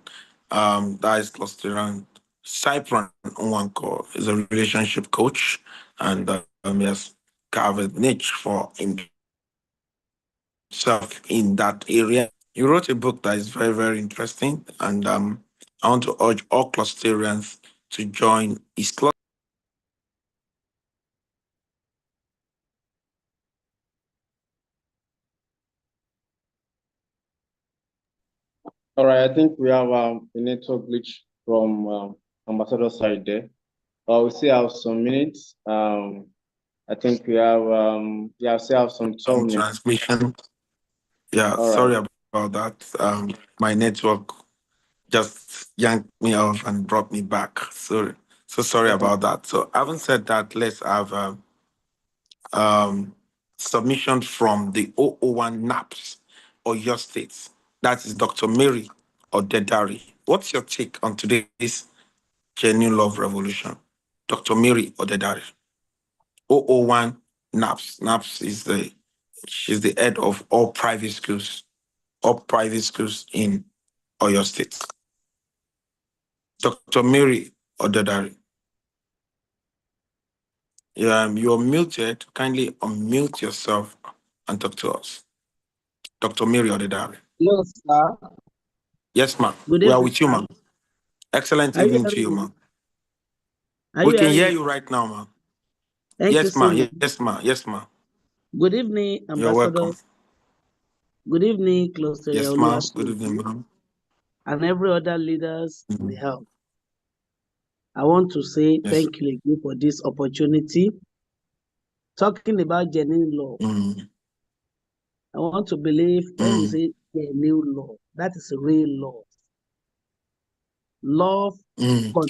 That is Clusteran Cypron Nwanko is a relationship coach, and he has carved a niche for himself in that area. He wrote a book that is very, very interesting, and I want to urge all Clusterians to join his club. All right, I think we have a network glitch from Ambassador side there. We still have some minutes. I think we still have some 12 minutes. Transmission. Yeah, All sorry right. about that. My network just yanked me off and brought me back. So sorry about that. So having said that, let's have submission from the 001 NAPS or your states. That is Dr. Mary Odedari. What's your take on today's Genuine Love Revolution? Dr. Mary Odedari. 001 NAPS. NAPS is she's the head of all private schools in Oyo State. Dr. Mary Odedari. You're muted. Kindly unmute yourself and talk to us. Dr. Mary Odedari. Hello, sir. Yes, ma'am. Good We are evening. with you, ma'am. Excellent Are you evening to hearing you, me? ma'am. Are We you can hearing hear me? you right now, ma'am. Thank you Yes, so ma'am. much. Yes, ma'am. Yes, ma'am. Good evening, You're Ambassador. welcome. Good evening, Cluster Yes, ma'am. Good evening, ma'am. and every other leaders in the Mhm. house. I want to say Yes. thank you again for this opportunity. talking about genuine love. I want to believe when we say genuine love, that is real love. Love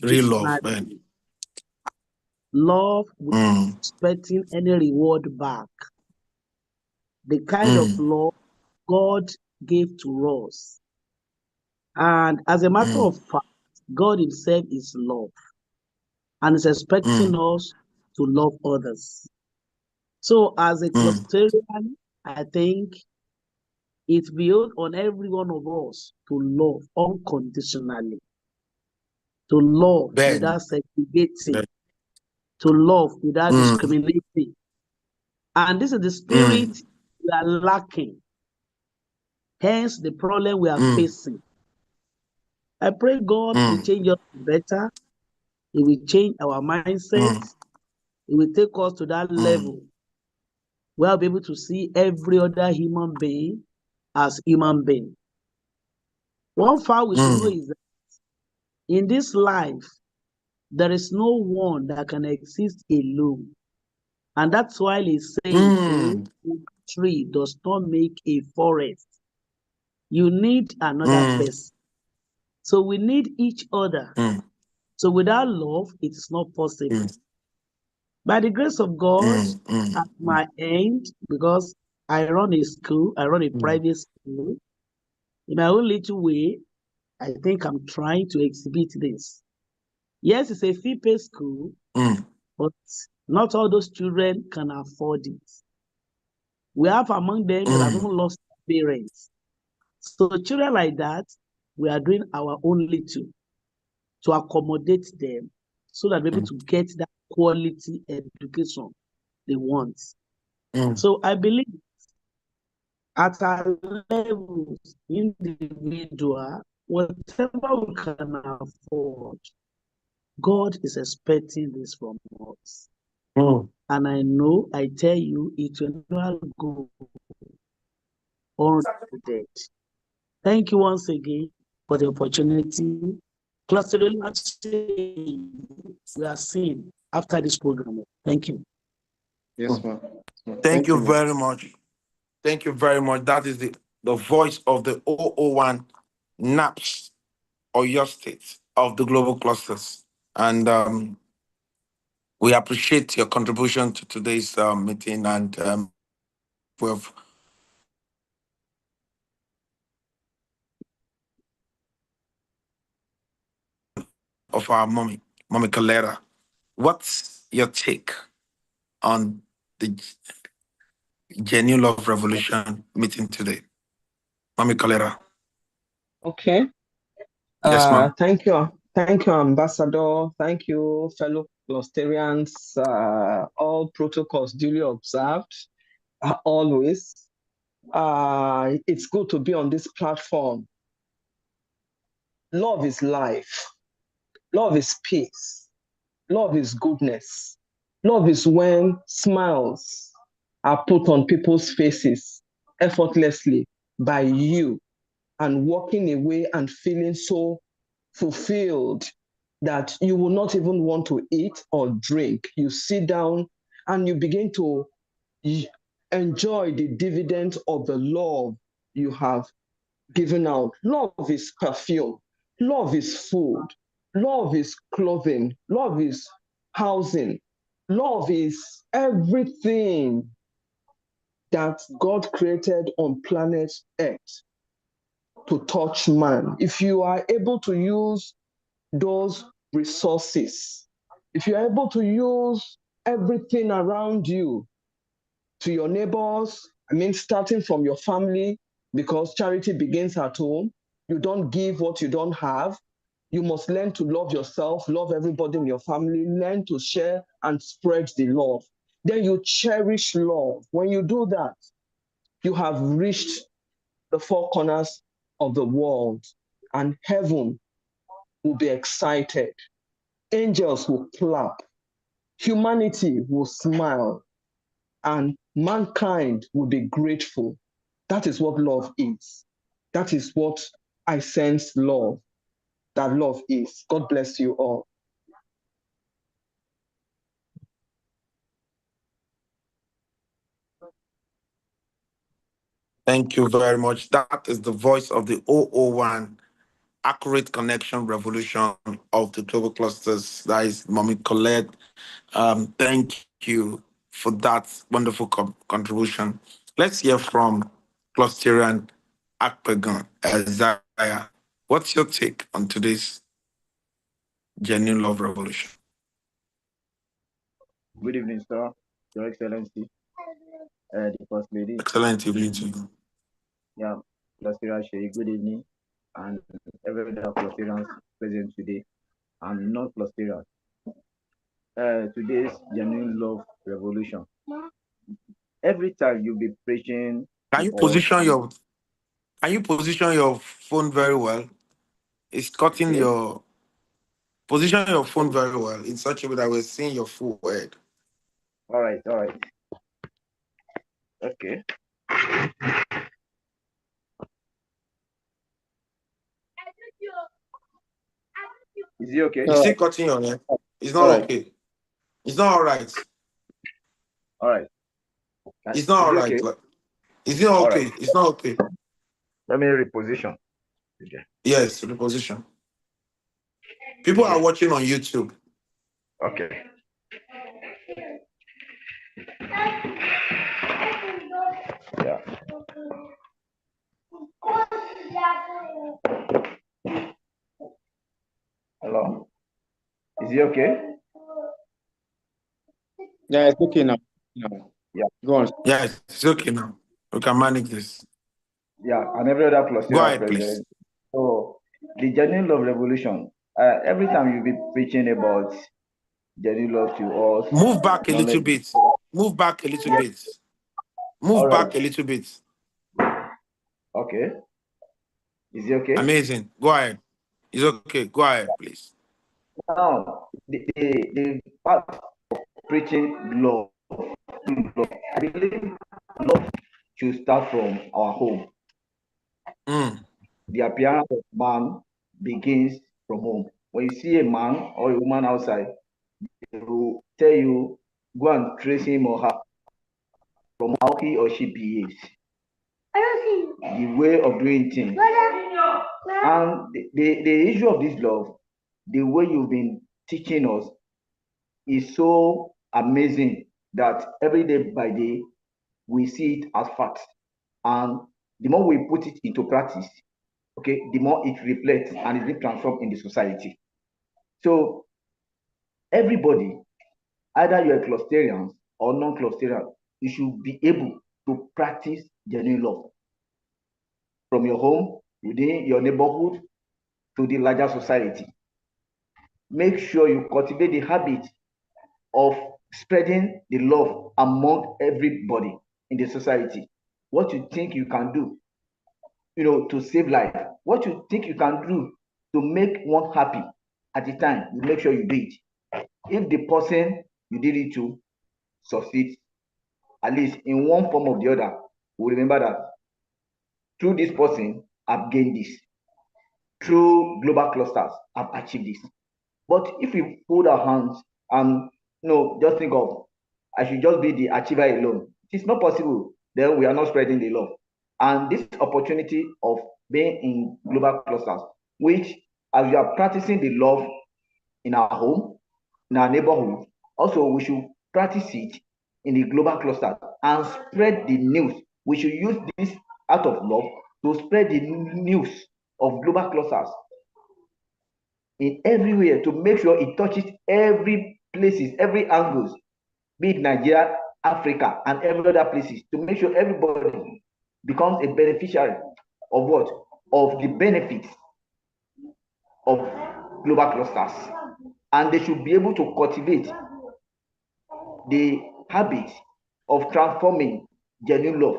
Real love, man. conditionally. Love without expecting any reward back. The kind of love God gave to us. And as a matter of fact, God Himself is love and is expecting us to love others. So as a clustarian, I think it builds on every one of us to love unconditionally, to love without segregating, to love without discriminating. And this is the spirit we are lacking. Hence the problem we are facing. I pray God will change us better. He will change our mindset. He will take us to that level where we'll be able to see every other human being as human being. One fact we should know is that in this life, there is no one that can exist alone. And that's why he says a tree does not make a forest. You need another person. So we need each other. So without love, it is not possible. By the grace of God, at my end, because I run a school, I run a private school, in my own little way, I think I'm trying to exhibit this. Yes, it's a fee-pay school, but not all those children can afford it. We have among them that have even lost parents. So children like that, we are doing our own little to accommodate them so that we're able to get that quality education they want. So I believe at our levels, individual, whatever we can afford, God is expecting this from us. And I know, I tell you, it will not go unrewarded. Thank you once again for the opportunity. Clustering, we are seeing after this program. Thank you. Yes, ma'am. Thank you very much. Thank you very much. That is the voice of the 001 NAPS or your state of the global clusters. And we appreciate your contribution to today's meeting, and we've of our mommy Calera. What's your take on the Genuine Love Revolution meeting today? Mommy Calera. Okay. Yes, ma'am. Thank you. Thank you, Ambassador. Thank you, fellow Clusterians. All protocols duly observed, always. It's good to be on this platform. Love is life. Love is peace. Love is goodness. Love is when smiles are put on people's faces effortlessly by you, and walking away and feeling so fulfilled that you will not even want to eat or drink. You sit down and you begin to enjoy the dividends of the love you have given out. Love is perfume. Love is food. Love is clothing. Love is housing. Love is everything that God created on planet Earth to touch man. If you are able to use those resources, if you're able to use everything around you to your neighbors, starting from your family, because charity begins at home. You don't give what you don't have. You must learn to love yourself, love everybody in your family, learn to share and spread the love. Then you cherish love. When you do that, you have reached the four corners of the world, and heaven will be excited. Angels will clap. Humanity will smile, and mankind will be grateful. That is what love is. That is what I sense that love is. God bless you all. Thank you very much. That is the voice of the 001 Accurate Connection Revolution of the Global Clusters. That is Mommy Colette. Thank you for that wonderful contribution. Let's hear from Clusterian Akpegan Isaiah. What's your take on today's genuine love revolution? Good evening, sir. Your Excellency, the First Lady. Excellent evening to you. Yeah, Clusteria Sheikh, good evening, and every other Clusterians present today, and not Clusterians. Today's genuine love revolution. Every time you'll be preaching. Can you position your phone very well? It's cutting Okay. your position your phone very well in such a way that we're seeing your full head. All right. Okay. Is it okay? You see cutting your head? It's not okay. It's not all right. All right. It's not all right. Okay? Is it okay? Right. It's not okay. Let me reposition. Okay. Yes, reposition. People are watching on YouTube. Okay. Yeah. Hello. Is it okay? Yeah, it's okay now. Yeah. Go on. Yes, it's okay now. We can manage this. Yeah, and every other plus. Go ahead, please. So the genuine love revolution. Every time you be preaching about genuine love to us. Move back a little bit. Move back a little bit. Move back a little bit. Okay. Is it okay? Amazing. Go ahead. It's okay. Go ahead, please. Now, the part of preaching love, I believe love should start from our home. The appearance of man begins from home. When you see a man or a woman outside, they will tell you, go and trace him or her from how he or she behaves. The way of doing things. And the issue of this love, the way you've been teaching us is so amazing that every day by day, we see it as facts. And the more we put it into practice, okay, the more it reflects and is being transformed in the society. So everybody, either you're a Clusterian or non-Clusterian, you should be able to practice genuine love from your home, within your neighborhood, to the larger society. Make sure you cultivate the habit of spreading the love among everybody in the society. What you think you can do, to save life. What you think you can do to make one happy at the time, you make sure you do it. If the person you did it to succeeds, at least in one form or the other, we remember that through this person, I've gained this. Through global clusters, I've achieved this. But if we hold our hands and just think of, I should just be the achiever alone, it's not possible. Then we are not spreading the love. And this opportunity of being in global clusters, which as we are practicing the love in our home, in our neighborhood, also we should practice it in the global cluster and spread the news. We should use this act of love to spread the news of global clusters in everywhere, to make sure it touches every places, every angles, be it Nigeria, Africa, and every other places, to make sure everybody becomes a beneficiary of what? Of the benefits of global clusters. And they should be able to cultivate the habit of transforming genuine love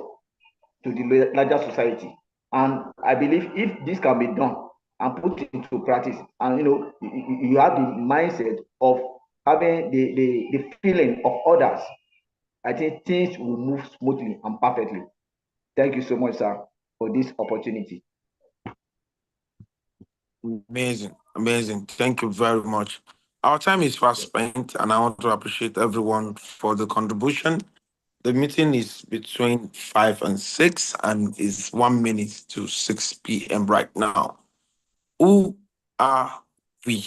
to the larger society. And I believe if this can be done and put into practice, and you have the mindset of having the feeling of others, I think things will move smoothly and perfectly. Thank you so much, sir, for this opportunity. Amazing. Thank you very much. Our time is fast spent, and I want to appreciate everyone for the contribution. The meeting is between 5 and 6 and is 1 minute to 6 p.m. right now. Who are we?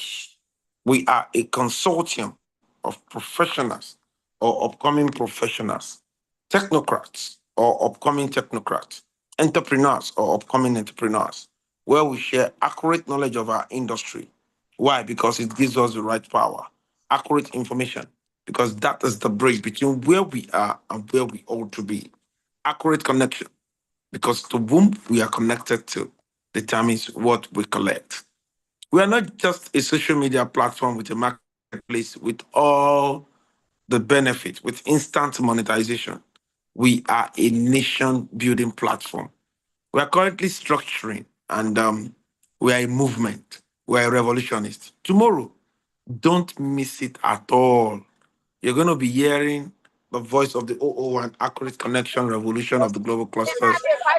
We are a consortium of professionals or upcoming professionals, technocrats or upcoming technocrats, entrepreneurs or upcoming entrepreneurs, where we share accurate knowledge of our industry. Why? Because it gives us the right power, accurate information, because that is the bridge between where we are and where we ought to be. Accurate connection, because to whom we are connected to determines what we collect. We are not just a social media platform with a marketplace with all the benefits, with instant monetization. We are a nation building platform. We are currently structuring and we are a movement. We are a revolutionist. Tomorrow, don't miss it at all. You're going to be hearing the voice of the OO1 Accurate Connection Revolution of the Global Clusters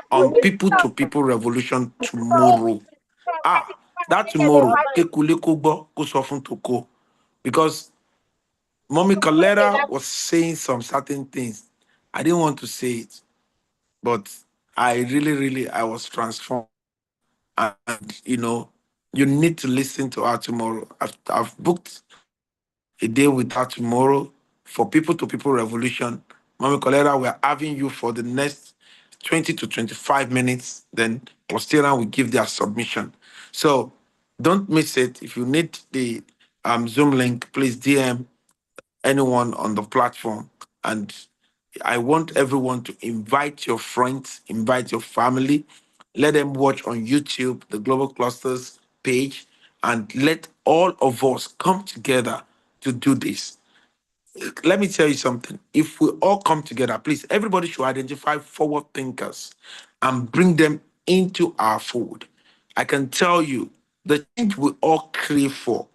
on People to People Revolution tomorrow. That tomorrow, Ekule Kogbo, go soften to ko. Because Mommy Coletta was saying some certain things. I didn't want to say it, but I really, I was transformed. And, you need to listen to her tomorrow. I've booked a day with her tomorrow for People to People Revolution. Mommy Coletta, we're having you for the next 20 to 25 minutes. Then Clusteran will give their submission. So don't miss it. If you need the Zoom link, please DM anyone on the platform. And I want everyone to invite your friends, invite your family, let them watch on YouTube, the Global Clusters page, and let all of us come together to do this. Let me tell you something. If we all come together, please, everybody should identify forward thinkers and bring them into our fold. I can tell you the change we all crave for,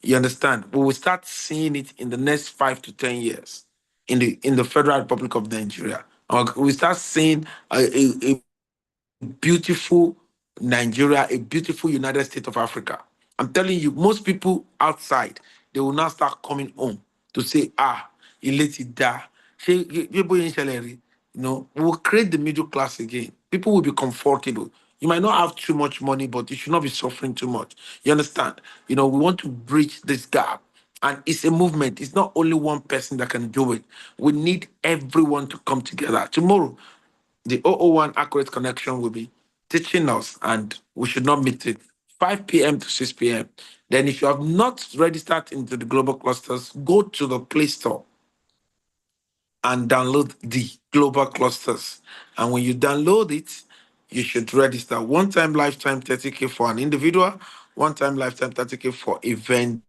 you understand, we will start seeing it in the next 5 to 10 years in the Federal Republic of Nigeria. We start seeing a beautiful Nigeria, a beautiful United States of Africa. I'm telling you, most people outside, they will now start coming home to say, ileti da. We will create the middle class again. People will be comfortable. You might not have too much money, but you should not be suffering too much. You understand? We want to bridge this gap. And it's a movement. It's not only one person that can do it. We need everyone to come together. Tomorrow, the OO1 Accurate Connection will be teaching us, and we should not miss it. 5 p.m. to 6 p.m. Then, if you have not registered into the Global Clusters, go to the Play Store and download the Global Clusters. And when you download it, you should register. One time lifetime 30K for an individual, one time lifetime 30K for a vendor.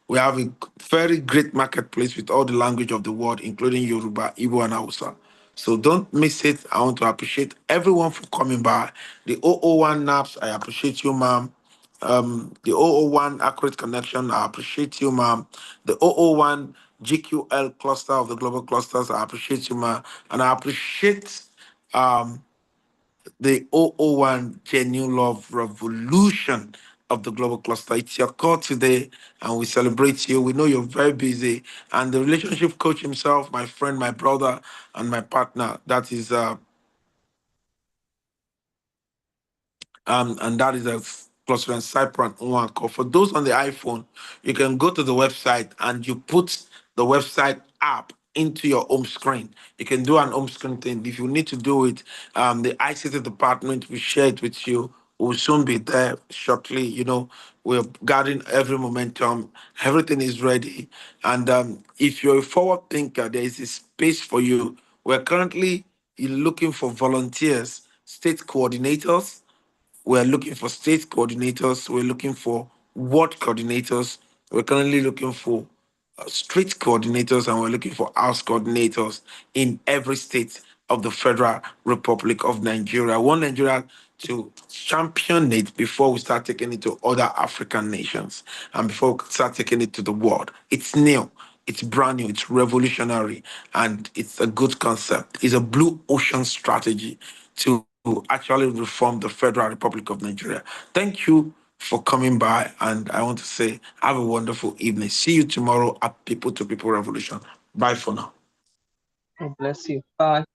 We have a very great marketplace with all the language of the world, including Yoruba, Igbo, and Hausa. So don't miss it. I want to appreciate everyone for coming by. The OO1 NAPS, I appreciate you, ma'am. The OO1 Accurate Connection, I appreciate you, ma'am. The OO1 GQL cluster of the Global Clusters, I appreciate you, ma'am. And I appreciate the OO1 Genuine Love Revolution of the Global Cluster. It's your call today, and we celebrate you. We know you're very busy. And the relationship coach himself, my friend, my brother, and my partner, that is and that is a Cluster and Cypran one call. For those on the iPhone, you can go to the website and you put the website app into your home screen. You can do an home screen thing. If you need to do it, the ICT department will share it with you. We'll soon be there shortly. We're gathering every momentum. Everything is ready. And if you're a forward thinker, there is a space for you. We're currently looking for volunteers, state coordinators. We're looking for state coordinators. We're looking for ward coordinators. We're currently looking for street coordinators, and we're looking for house coordinators in every state of the Federal Republic of Nigeria. I want Nigeria to champion it before we start taking it to other African nations and before we start taking it to the world. It's new. It's brand new, it's revolutionary, and it's a good concept. It's a blue ocean strategy to actually reform the Federal Republic of Nigeria. Thank you for coming by, and I want to say have a wonderful evening. See you tomorrow at People to People Revolution. Bye for now. God bless you. Bye.